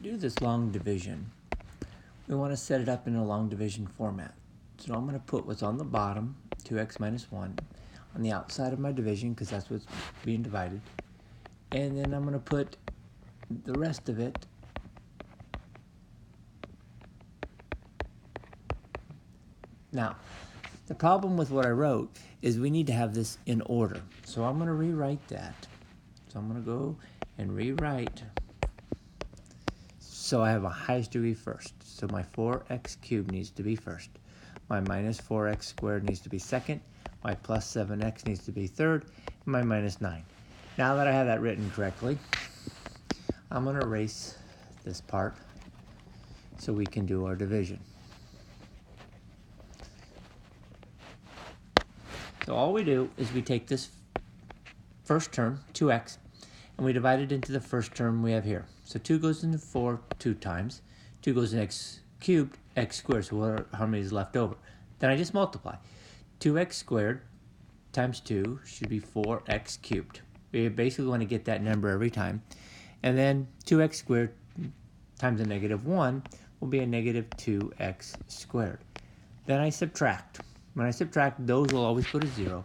do this long division, we want to set it up in a long division format. So I'm going to put what's on the bottom, 2x minus 1, on the outside of my division because that's what's being divided. And then I'm going to put the rest of it now. The problem with what I wrote is we need to have this in order. So I'm going to rewrite that. So I'm going to go and rewrite. So I have a highest degree first. So my 4x cubed needs to be first. My minus 4x squared needs to be second. My plus 7x needs to be third. And my minus 9. Now that I have that written correctly, I'm going to erase this part so we can do our division. So all we do is we take this first term, 2x, and we divide it into the first term we have here. So 2 goes into 4 2 times. 2 goes into x cubed, x squared, so how many is left over? Then I just multiply. 2x squared times 2 should be 4x cubed. We basically want to get that number every time. And then 2x squared times a negative 1 will be a negative 2x squared. Then I subtract. When I subtract, those will always go to 0.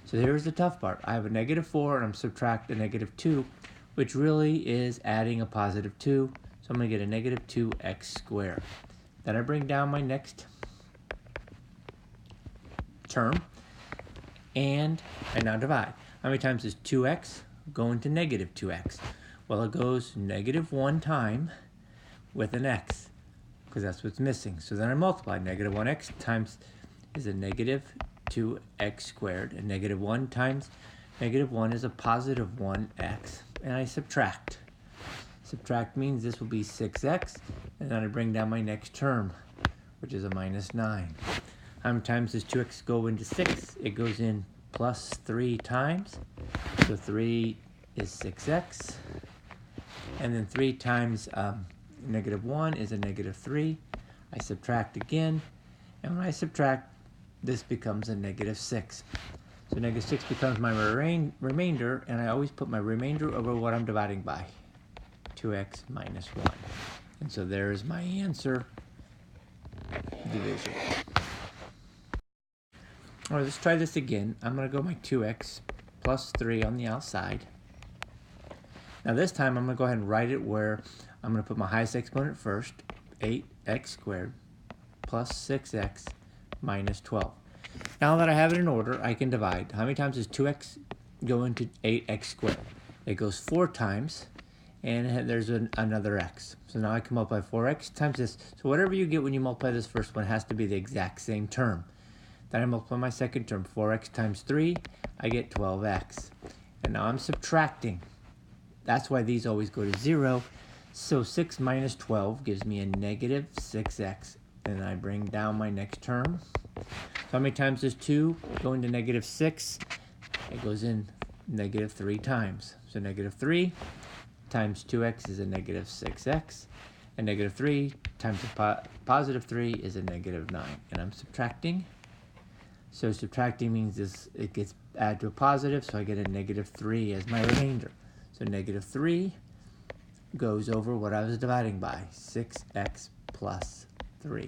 So here's the tough part. I have a negative 4 and I'm subtracting a negative 2, which really is adding a positive 2. So I'm going to get a negative 2x squared. Then I bring down my next term, and I now divide. How many times is 2x going to negative 2x? Well, it goes negative 1 time with an x, because that's what's missing. So then I multiply. Negative 1x times is a negative 2x squared, and negative 1 times negative 1 is a positive 1x, and I subtract. Subtract means this will be 6x, and then I bring down my next term, which is a minus 9. How many times does 2x go into 6? It goes in plus 3 times, so 3 is 6x, and then 3 times negative 1 is a negative 3. I subtract again, and when I subtract, this becomes a negative 6. So negative 6 becomes my remainder, and I always put my remainder over what I'm dividing by, 2x minus 1. And so there's my answer, division. All right, let's try this again. I'm going to go my 2x plus 3 on the outside. Now this time I'm going to go ahead and write it where I'm going to put my highest exponent first, 8x squared plus 6x minus 12. Now that I have it in order, I can divide. How many times does 2x go into 8x squared? It goes 4 times, and there's another x. So now I can multiply 4x times this. So whatever you get when you multiply this first one has to be the exact same term. Then I multiply my second term, 4x times 3, I get 12x. And now I'm subtracting. That's why these always go to 0. So 6 minus 12 gives me a negative 6x. And I bring down my next term. So how many times does 2 go into negative 6? It goes in negative 3 times. So negative 3 times 2x is a negative 6x. And negative 3 times a positive 3 is a negative 9. And I'm subtracting. So subtracting means it gets added to a positive, so I get a negative 3 as my remainder. So negative 3 goes over what I was dividing by, 6x plus 3.